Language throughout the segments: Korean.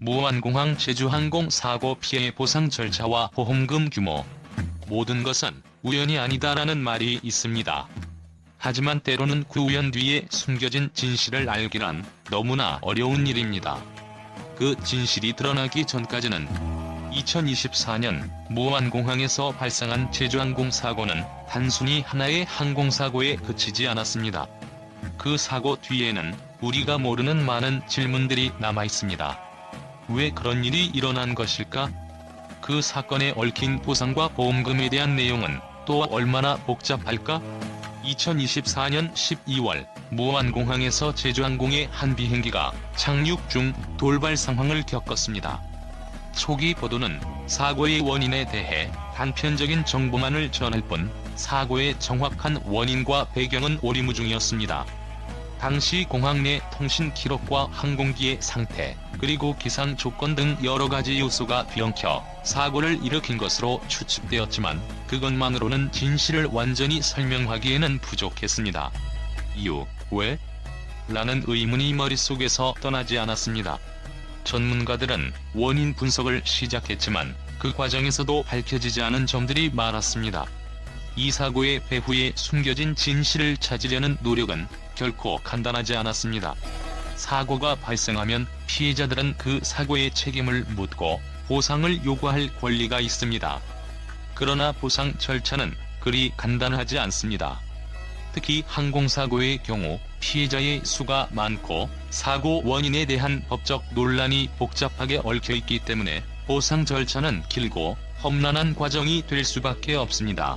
무안공항 제주항공 사고 피해 보상 절차와 보험금 규모. 모든 것은 우연이 아니다라는 말이 있습니다. 하지만 때로는 그 우연 뒤에 숨겨진 진실을 알기란 너무나 어려운 일입니다. 그 진실이 드러나기 전까지는 2024년 무안공항에서 발생한 제주항공 사고는 단순히 하나의 항공사고에 그치지 않았습니다. 그 사고 뒤에는 우리가 모르는 많은 질문들이 남아있습니다. 왜 그런 일이 일어난 것일까? 그 사건에 얽힌 보상과 보험금에 대한 내용은 또 얼마나 복잡할까? 2024년 12월 무안공항에서 제주항공의 한 비행기가 착륙 중 돌발 상황을 겪었습니다. 초기 보도는 사고의 원인에 대해 단편적인 정보만을 전할 뿐 사고의 정확한 원인과 배경은 오리무중이었습니다. 당시 공항 내 통신 기록과 항공기의 상태, 그리고 기상 조건 등 여러가지 요소가 뒤엉켜 사고를 일으킨 것으로 추측되었지만 그것만으로는 진실을 완전히 설명하기에는 부족했습니다. 이유, 왜? 라는 의문이 머릿속에서 떠나지 않았습니다. 전문가들은 원인 분석을 시작했지만 그 과정에서도 밝혀지지 않은 점들이 많았습니다. 이 사고의 배후에 숨겨진 진실을 찾으려는 노력은 결코 간단하지 않았습니다. 사고가 발생하면 피해자들은 그 사고의 책임을 묻고 보상을 요구할 권리가 있습니다. 그러나 보상 절차는 그리 간단하지 않습니다. 특히 항공사고의 경우 피해자의 수가 많고 사고 원인에 대한 법적 논란이 복잡하게 얽혀있기 때문에 보상 절차는 길고 험난한 과정이 될 수밖에 없습니다.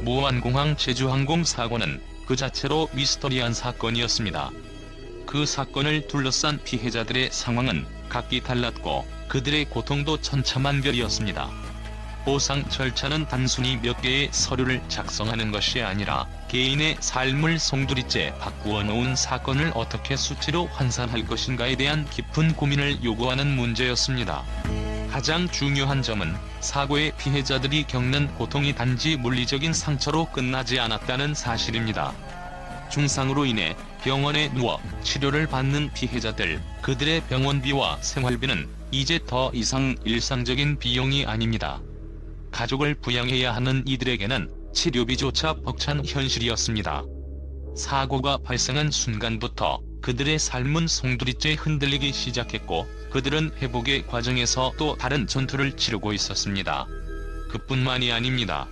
무안공항 제주항공 사고는 그 자체로 미스터리한 사건이었습니다. 그 사건을 둘러싼 피해자들의 상황은 각기 달랐고 그들의 고통도 천차만별이었습니다. 보상 절차는 단순히 몇 개의 서류를 작성하는 것이 아니라 개인의 삶을 송두리째 바꾸어 놓은 사건을 어떻게 수치로 환산할 것인가에 대한 깊은 고민을 요구하는 문제였습니다. 가장 중요한 점은 사고의 피해자들이 겪는 고통이 단지 물리적인 상처로 끝나지 않았다는 사실입니다. 중상으로 인해 병원에 누워 치료를 받는 피해자들, 그들의 병원비와 생활비는 이제 더 이상 일상적인 비용이 아닙니다. 가족을 부양해야 하는 이들에게는 치료비조차 벅찬 현실이었습니다. 사고가 발생한 순간부터 그들의 삶은 송두리째 흔들리기 시작했고 그들은 회복의 과정에서 또 다른 전투를 치르고 있었습니다. 그뿐만이 아닙니다.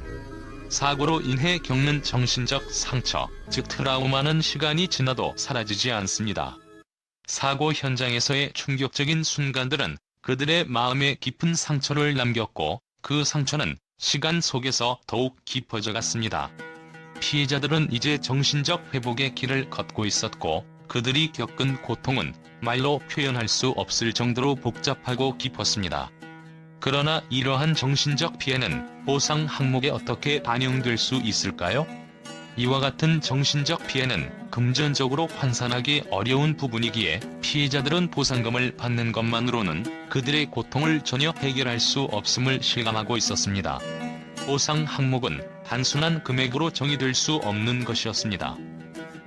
사고로 인해 겪는 정신적 상처, 즉 트라우마는 시간이 지나도 사라지지 않습니다. 사고 현장에서의 충격적인 순간들은 그들의 마음에 깊은 상처를 남겼고 그 상처는 시간 속에서 더욱 깊어져 갔습니다. 피해자들은 이제 정신적 회복의 길을 걷고 있었고 그들이 겪은 고통은 말로 표현할 수 없을 정도로 복잡하고 깊었습니다. 그러나 이러한 정신적 피해는 보상 항목에 어떻게 반영될 수 있을까요? 이와 같은 정신적 피해는 금전적으로 환산하기 어려운 부분이기에 피해자들은 보상금을 받는 것만으로는 그들의 고통을 전혀 해결할 수 없음을 실감하고 있었습니다. 보상 항목은 단순한 금액으로 정의될 수 없는 것이었습니다.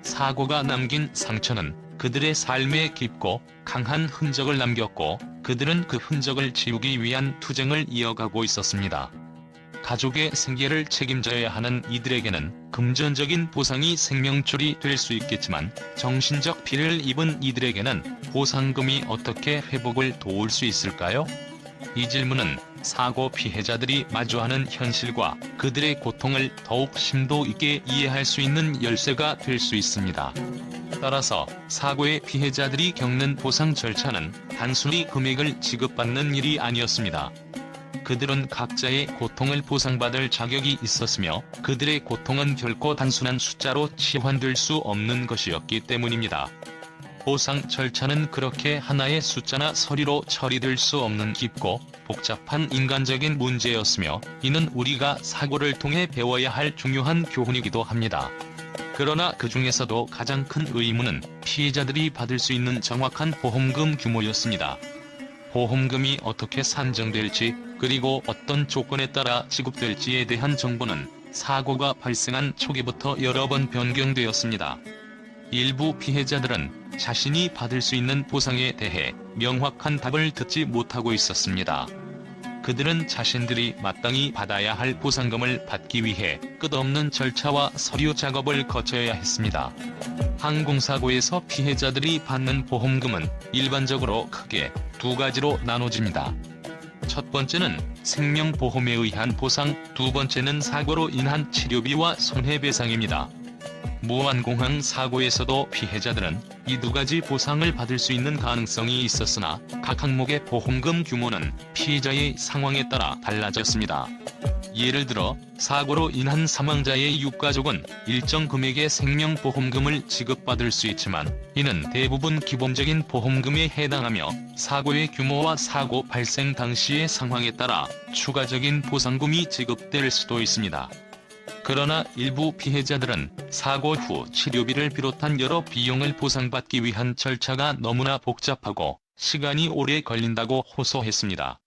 사고가 남긴 상처는 그들의 삶에 깊고 강한 흔적을 남겼고 그들은 그 흔적을 지우기 위한 투쟁을 이어가고 있었습니다. 가족의 생계를 책임져야 하는 이들에게는 금전적인 보상이 생명줄이 될 수 있겠지만 정신적 피해를 입은 이들에게는 보상금이 어떻게 회복을 도울 수 있을까요? 이 질문은 사고 피해자들이 마주하는 현실과 그들의 고통을 더욱 심도 있게 이해할 수 있는 열쇠가 될 수 있습니다. 따라서 사고의 피해자들이 겪는 보상 절차는 단순히 금액을 지급받는 일이 아니었습니다. 그들은 각자의 고통을 보상받을 자격이 있었으며 그들의 고통은 결코 단순한 숫자로 치환될 수 없는 것이었기 때문입니다. 보상 절차는 그렇게 하나의 숫자나 서류로 처리될 수 없는 깊고 복잡한 인간적인 문제였으며 이는 우리가 사고를 통해 배워야 할 중요한 교훈이기도 합니다. 그러나 그 중에서도 가장 큰 의문은 피해자들이 받을 수 있는 정확한 보험금 규모였습니다. 보험금이 어떻게 산정될지 그리고 어떤 조건에 따라 지급될지에 대한 정보는 사고가 발생한 초기부터 여러 번 변경되었습니다. 일부 피해자들은 자신이 받을 수 있는 보상에 대해 명확한 답을 듣지 못하고 있었습니다. 그들은 자신들이 마땅히 받아야 할 보상금을 받기 위해 끝없는 절차와 서류 작업을 거쳐야 했습니다. 항공사고에서 피해자들이 받는 보험금은 일반적으로 크게 두 가지로 나눠집니다. 첫 번째는 생명보험에 의한 보상, 두 번째는 사고로 인한 치료비와 손해배상입니다. 무안공항 사고에서도 피해자들은 이 두 가지 보상을 받을 수 있는 가능성이 있었으나 각 항목의 보험금 규모는 피해자의 상황에 따라 달라졌습니다. 예를 들어 사고로 인한 사망자의 유가족은 일정 금액의 생명보험금을 지급받을 수 있지만 이는 대부분 기본적인 보험금에 해당하며 사고의 규모와 사고 발생 당시의 상황에 따라 추가적인 보상금이 지급될 수도 있습니다. 그러나 일부 피해자들은 사고 후 치료비를 비롯한 여러 비용을 보상받기 위한 절차가 너무나 복잡하고 시간이 오래 걸린다고 호소했습니다.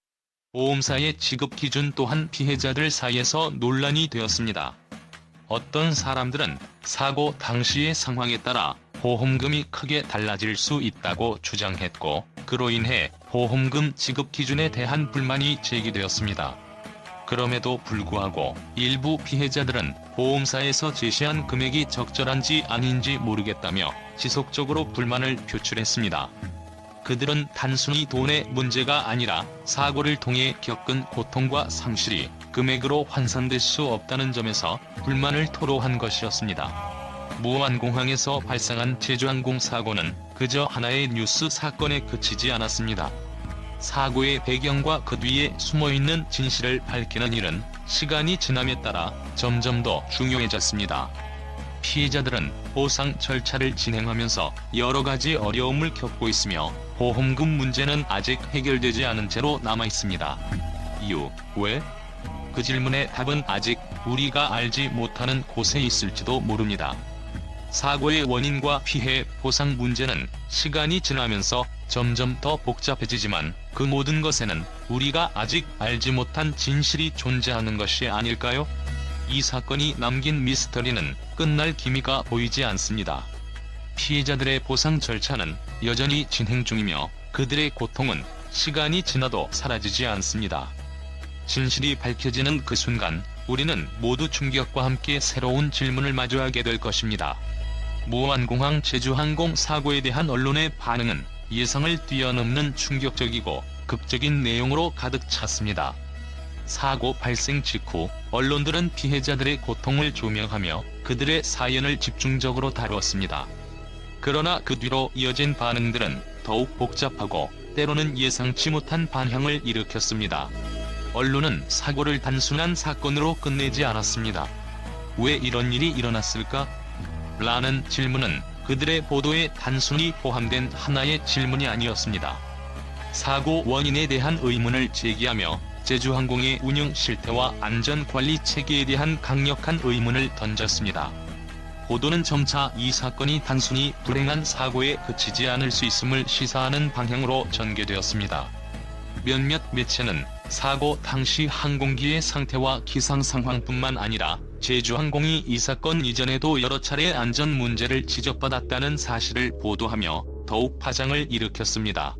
보험사의 지급 기준 또한 피해자들 사이에서 논란이 되었습니다. 어떤 사람들은 사고 당시의 상황에 따라 보험금이 크게 달라질 수 있다고 주장했고, 그로 인해 보험금 지급 기준에 대한 불만이 제기되었습니다. 그럼에도 불구하고 일부 피해자들은 보험사에서 제시한 금액이 적절한지 아닌지 모르겠다며 지속적으로 불만을 표출했습니다. 그들은 단순히 돈의 문제가 아니라 사고를 통해 겪은 고통과 상실이 금액으로 환산될 수 없다는 점에서 불만을 토로한 것이었습니다. 무안공항에서 발생한 제주항공 사고는 그저 하나의 뉴스 사건에 그치지 않았습니다. 사고의 배경과 그 뒤에 숨어있는 진실을 밝히는 일은 시간이 지남에 따라 점점 더 중요해졌습니다. 피해자들은 보상 절차를 진행하면서 여러 가지 어려움을 겪고 있으며 보험금 문제는 아직 해결되지 않은 채로 남아있습니다. 이유, 왜? 그 질문의 답은 아직 우리가 알지 못하는 곳에 있을지도 모릅니다. 사고의 원인과 피해 보상 문제는 시간이 지나면서 점점 더 복잡해지지만 그 모든 것에는 우리가 아직 알지 못한 진실이 존재하는 것이 아닐까요? 이 사건이 남긴 미스터리는 끝날 기미가 보이지 않습니다. 피해자들의 보상 절차는 여전히 진행 중이며 그들의 고통은 시간이 지나도 사라지지 않습니다. 진실이 밝혀지는 그 순간 우리는 모두 충격과 함께 새로운 질문을 마주하게 될 것입니다. 무안공항 제주항공 사고에 대한 언론의 반응은 예상을 뛰어넘는 충격적이고 극적인 내용으로 가득 찼습니다. 사고 발생 직후 언론들은 피해자들의 고통을 조명하며 그들의 사연을 집중적으로 다루었습니다. 그러나 그 뒤로 이어진 반응들은 더욱 복잡하고 때로는 예상치 못한 반향을 일으켰습니다. 언론은 사고를 단순한 사건으로 끝내지 않았습니다. 왜 이런 일이 일어났을까? 라는 질문은 그들의 보도에 단순히 포함된 하나의 질문이 아니었습니다. 사고 원인에 대한 의문을 제기하며 제주항공의 운영 실태와 안전관리 체계에 대한 강력한 의문을 던졌습니다. 보도는 점차 이 사건이 단순히 불행한 사고에 그치지 않을 수 있음을 시사하는 방향으로 전개되었습니다. 몇몇 매체는 사고 당시 항공기의 상태와 기상 상황뿐만 아니라 제주항공이 이 사건 이전에도 여러 차례 안전 문제를 지적받았다는 사실을 보도하며 더욱 파장을 일으켰습니다.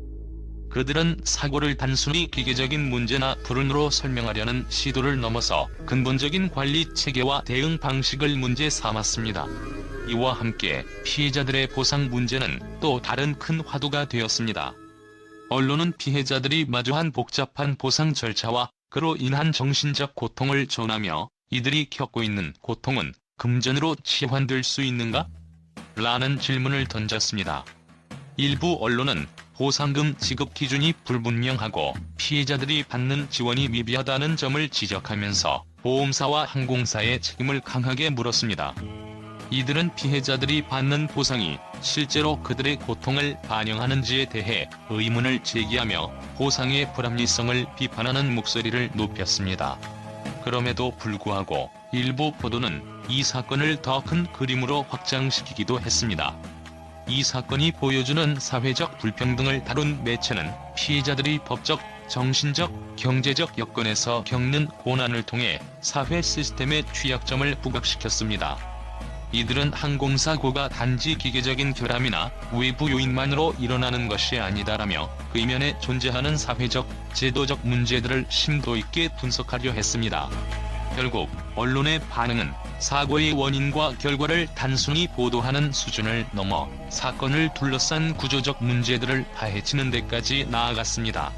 그들은 사고를 단순히 기계적인 문제나 불운으로 설명하려는 시도를 넘어서 근본적인 관리 체계와 대응 방식을 문제 삼았습니다. 이와 함께 피해자들의 보상 문제는 또 다른 큰 화두가 되었습니다. 언론은 피해자들이 마주한 복잡한 보상 절차와 그로 인한 정신적 고통을 전하며 이들이 겪고 있는 고통은 금전으로 치환될 수 있는가? 라는 질문을 던졌습니다. 일부 언론은 보상금 지급 기준이 불분명하고 피해자들이 받는 지원이 미비하다는 점을 지적하면서 보험사와 항공사의 책임을 강하게 물었습니다. 이들은 피해자들이 받는 보상이 실제로 그들의 고통을 반영하는지에 대해 의문을 제기하며 보상의 불합리성을 비판하는 목소리를 높였습니다. 그럼에도 불구하고 일부 보도는 이 사건을 더 큰 그림으로 확장시키기도 했습니다. 이 사건이 보여주는 사회적 불평등을 다룬 매체는 피해자들이 법적, 정신적, 경제적 여건에서 겪는 고난을 통해 사회 시스템의 취약점을 부각시켰습니다. 이들은 항공사고가 단지 기계적인 결함이나 외부 요인만으로 일어나는 것이 아니다라며 그 이면에 존재하는 사회적, 제도적 문제들을 심도 있게 분석하려 했습니다. 결국 언론의 반응은 사고의 원인과 결과를 단순히 보도하는 수준을 넘어 사건을 둘러싼 구조적 문제들을 파헤치는 데까지 나아갔습니다.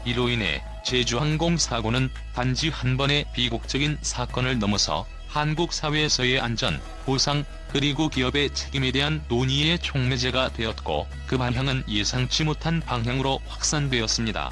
이로 인해 제주항공 사고는 단지 한 번의 비극적인 사건을 넘어서 한국 사회에서의 안전, 보상, 그리고 기업의 책임에 대한 논의의 촉매제가 되었고 그 방향은 예상치 못한 방향으로 확산되었습니다.